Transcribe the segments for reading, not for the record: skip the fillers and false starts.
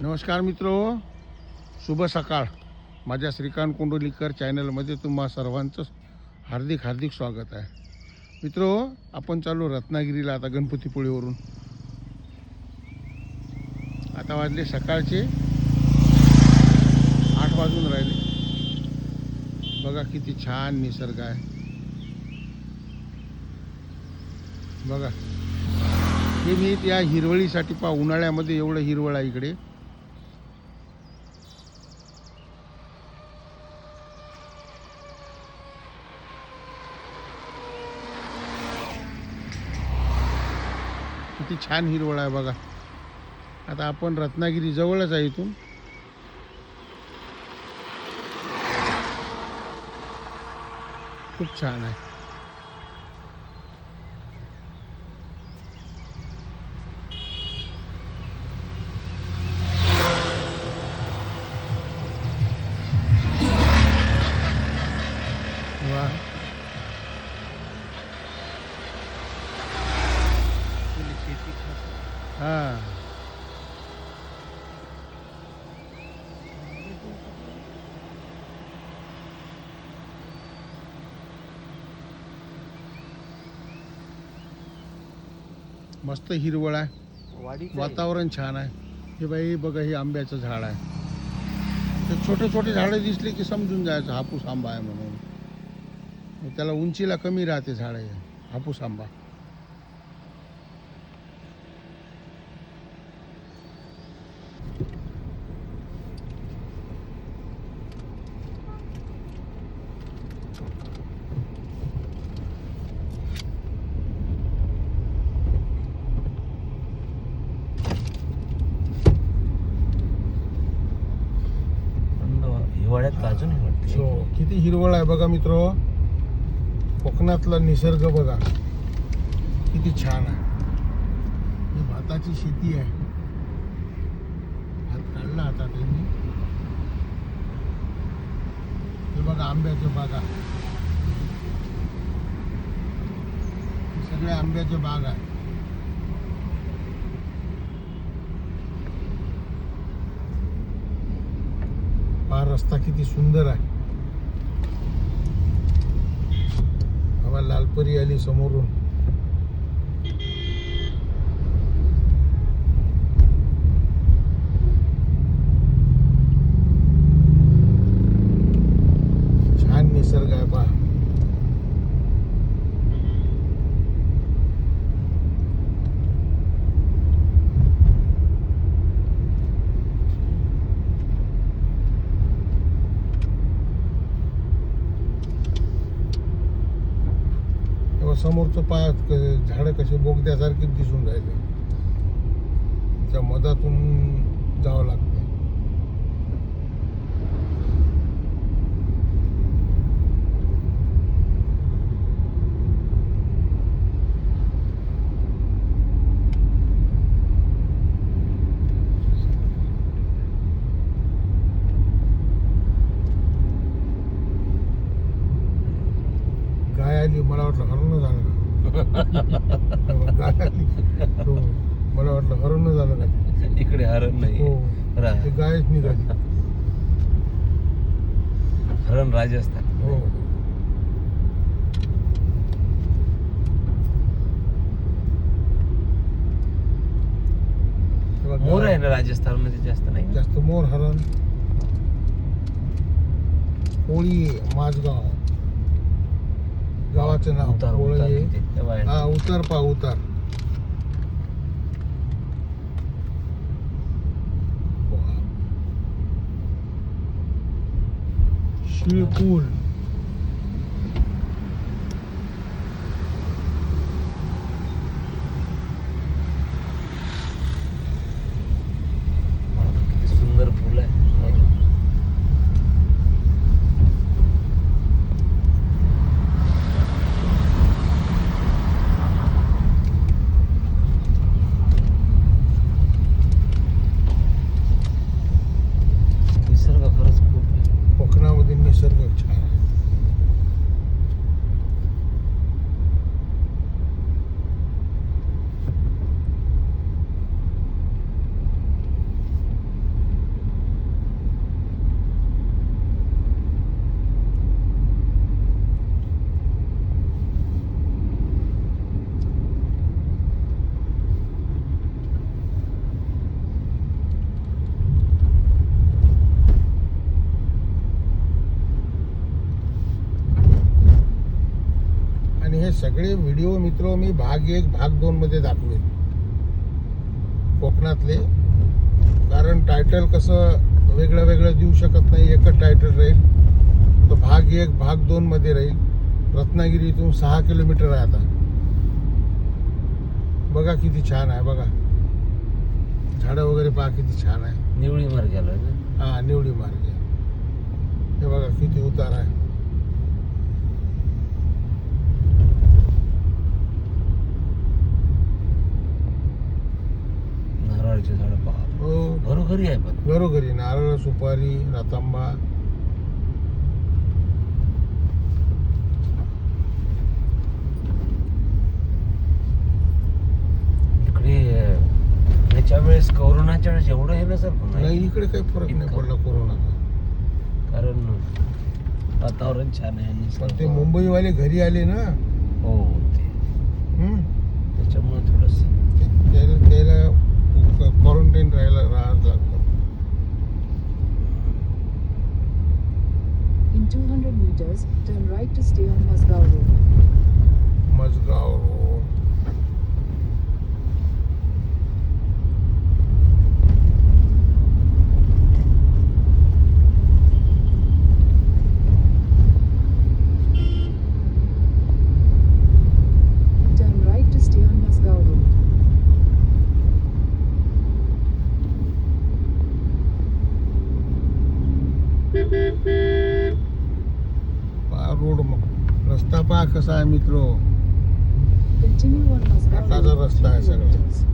नमस्कार मित्रो, शुभ सकाळ. माझ्या श्रीकांत कोंडोलीकर चॅनलमध्ये तुम्हा सर्वांचं हार्दिक हार्दिक स्वागत आहे. मित्रो, आपण चालू रत्नागिरीला आता गणपतीपुळेवरून. आता वाजले सकाळचे 8 वाजून राहिले. बघा किती छान निसर्ग आहे. बघा, हे मी त्या हिरवळीसाठी उन्हाळ्यामध्ये एवढं हिरवळ आहे इकडे. किती छान हिरवळ आहे बघा. आता आपण रत्नागिरी जवळच आहे इथून. खूप छान आहे. वा, हां, मस्त हिरवळ आहे. वातावरण छान आहे. हे बाई बघा, हे आंब्याचं झाड आहे. तर छोटे छोटे झाडं दिसले की समजून जायचं हापूस आंबा आहे म्हणून. मग त्याला उंचीला कमी राहते झाड आहे हापूस आंबा. हिवाळ्यात अजून वाटते. किती हिरवळ आहे बघा मित्र. कोकणातला निसर्ग बघा किती छान आहे. ही भाताची शेती आहे. भात काढला आता त्यांनी. हे बघा आंब्याचे बागा, सगळे आंब्याचे बाग आहे. हा रस्ता किती सुंदर आहे. बाबा लालपरी आली समोरून. छान निसर्ग आहे पहा. समोरचं पायात झाडं कसे बोगद्यासारखे दिसून राहिले. त्या मधातून जावं लागतं. गाय आली, मला वाटलं हरण झालं का. गाय आली, हो, मला वाटलं हरण झालं का. इकडे हरण नाही. हो, ते गायच निघाली. हरण राजे असतात. हो, मोर आहे ना राजस्थान मध्ये जास्त नाही. जास्त मोर, हरण. कोळी माझगाव गावाचं नाव. उतार कोळी आहे. तेव्हा आहे. हा, उतार पा उतार. शिळपूल. किती सुंदर फुल आहे. निसर्ग खरंच खूप आहे. कोकणामध्ये निसर्ग छान आहे. सगळे व्हिडिओ मित्र मी भाग 1 भाग 2 मध्ये दाखवेन कोकणातले, कारण टायटल कसं वेगळं वेगळं देऊ शकत नाही, एकच टायटल राहील. तर भाग 1 भाग 2 मध्ये राहील. रत्नागिरी इथून 6 किलोमीटर आहे. आता बघा किती छान आहे, बघा झाडं वगैरे पहा किती छान आहे. निवळी मार्ग गेलो ना. हा निवडी मार्ग आहे. हे बघा किती उतार आहे. नारळाची झाड पहा, हो घरोघरी आहे. पण घरोघरी नारळ, सुपारी, रातांबा. इकडे याच्या वेळेस कोरोनाच्या वेळेस एवढं हे नसेल पण नाही इकडे काही फरक नाही पडला कोरोनाचा, कारण वातावरण छान आहे. पण ते मुंबईवाले घरी आले ना. हो ते हम्म. त्याच्यामुळे थोडस त्याला क्वारंटाईन राहावं लागतं. In 200 meters, turn right to stay on Masgaon Road. Mazgaon road. Turn right to stay on Masgaon Road. पहा रोड, रस्ता पहा कसा आहे मित्र. Continue on Masgaon घाटाचा Road. रस्ता आहे 3 सगळा. kilometers.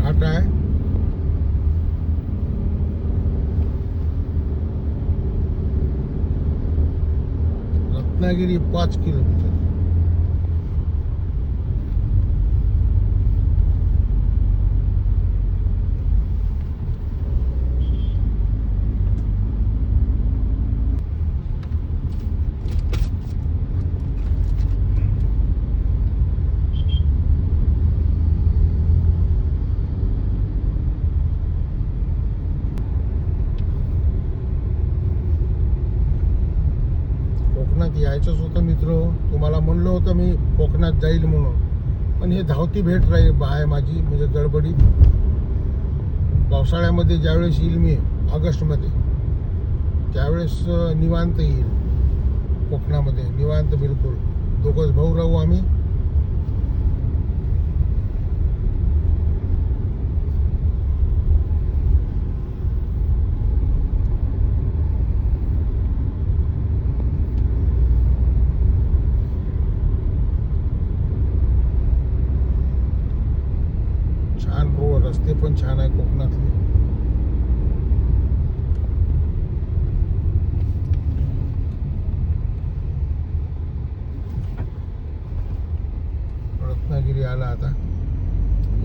घाट आहे. रत्नागिरी 5 किलोमीटर. कोकणात यायचंच होतं मित्र. तुम्हाला म्हणलं होतं मी कोकणात जाईल म्हणून, पण हे धावती भेट राहील आहे माझी, म्हणजे गडबडीत. पावसाळ्यामध्ये ज्यावेळेस येईल मी ऑगस्टमध्ये, त्यावेळेस निवांत येईल कोकणामध्ये, निवांत बिलकुल. दोघंच भाऊ राहू आम्ही. छान रोड, रस्ते पण छान आहे कोकणातले. रत्नागिरी आला आता.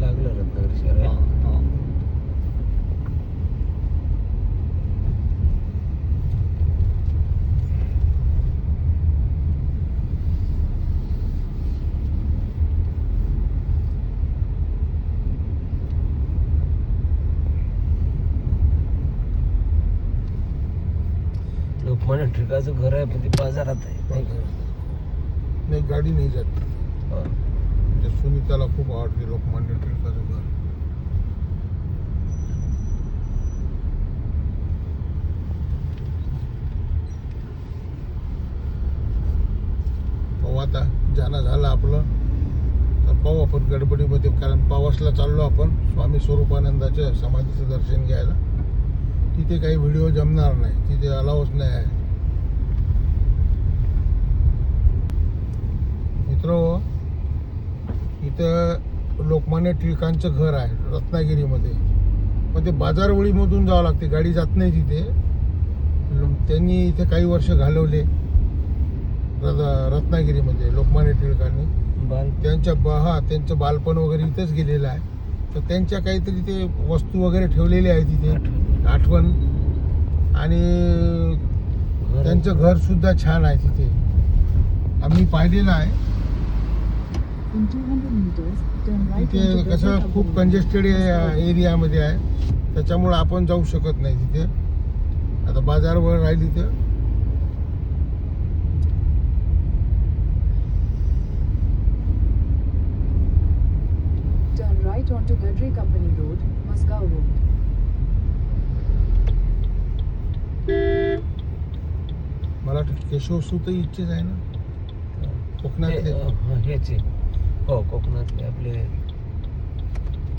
लागलं रत्नागिरी शहर. लोकमान्य टिळकाचं घर आहे, पण ते बाजारात आहे. नाही का? नाही गाडी नाही जात. हा. त्या सुनीताला खूप आवडते लोकमान्य टिळकाचं घर. पाहू आता जाणं झालं आपलं तर पाहू आपण गडबडीमध्ये, कारण पावसला चाललो आपण स्वामी स्वरूपानंदाच्या समाधीचं दर्शन घ्यायला. तिथे काही व्हिडिओ जमणार नाही, तिथे अलाउच नाही आहे. मित्र, इथं लोकमान्य टिळकांचं घर आहे रत्नागिरीमध्ये. पण ते बाजारवळीमधून जावं लागते, गाडी जात नाही तिथे. त्यांनी इथे काही वर्ष घालवले रत्नागिरीमध्ये लोकमान्य टिळकांनी. त्यांचं बालपण वगैरे इथंच गेलेलं आहे. तर त्यांच्या काहीतरी ते वस्तू वगैरे ठेवलेल्या आहेत तिथे, आठवण. आणि त्यांचं घर सुद्धा छान आहे तिथे, आम्ही पाहिलेलं आहे. In 200 meters, turn right तिथे onto कसं Gajra खूप Avenue. कंजेस्टेड एरियामध्ये आहे, त्याच्यामुळं आपण जाऊ शकत नाही तिथे. आता बाजारवर राहिली तर Turn right onto Gadri Company Road, Musgao Road. मला वाटतं केशवसूत इच्छेच आहे ना कोकणातले. ह्याचे हो, कोकणातले आपले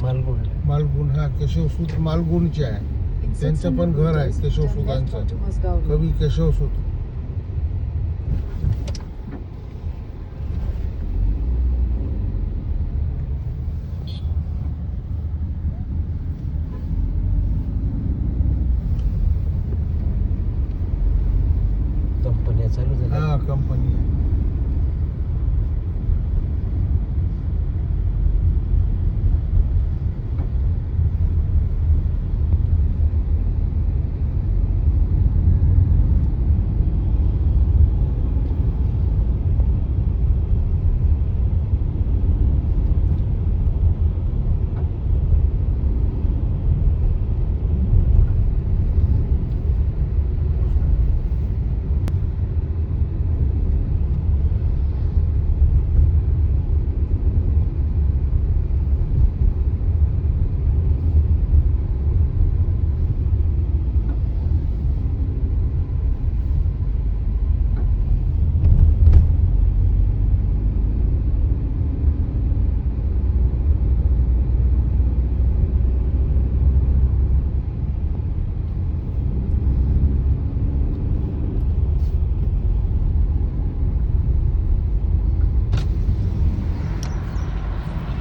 मालगुण. मालगुण, हा केशवसूत मालगुणचे आहे. In त्यांचं 600 पण घर आहे meters, turn left केशवसूतांचं, onto Musgao Road. कवी केशवसूत. कंपन्या चालू झाल्या. हा कंपनी आहे.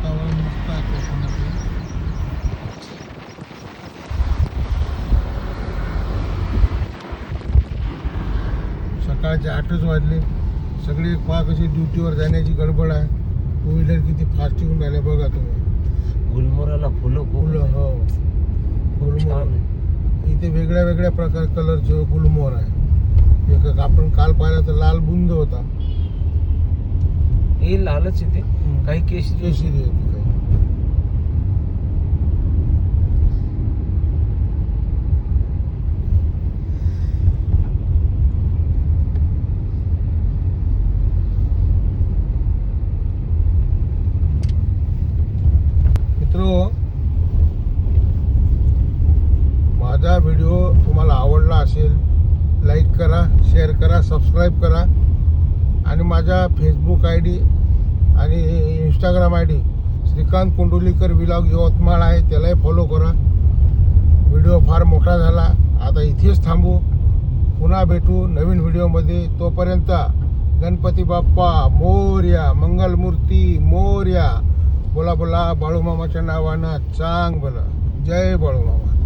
वातावरण मस्त आहे कोकणातलं. सकाळचे 8च वाजले. सगळे पहा कशी ड्युटीवर जाण्याची गडबड आहे. टू व्हीलर किती फास्ट येऊन राहिले बघा तुम्ही. गुलमोहराला फुलं खूप फुलं, आहेत. हो खूप गुलमोहर. छान आहे. इथे वेगळ्या वेगळ्या प्रकार कलरचे गुलमोहर आहे. एक आपण काल पाहिला तर लाल बुंद होता, हे लालच येते, काही केशरी. केशरी होती काही. मित्रो, माझा व्हिडिओ तुम्हाला आवडला असेल, लाईक करा, शेअर करा, सबस्क्राईब करा. आणि माझा फेसबुक ID आणि Instagram ID Shrikant Kundulikar vlog Yavatmal आहे, त्यालाही फॉलो करा. व्हिडिओ फार मोठा झाला, आता इथेच थांबू. पुन्हा भेटू नवीन व्हिडिओमध्ये. तोपर्यंत गणपती बाप्पा मोरया, मंगलमूर्ती मोरया. बोला बोला बाळूमामाच्या नावानं चांग बोला. जय बाळूमामा.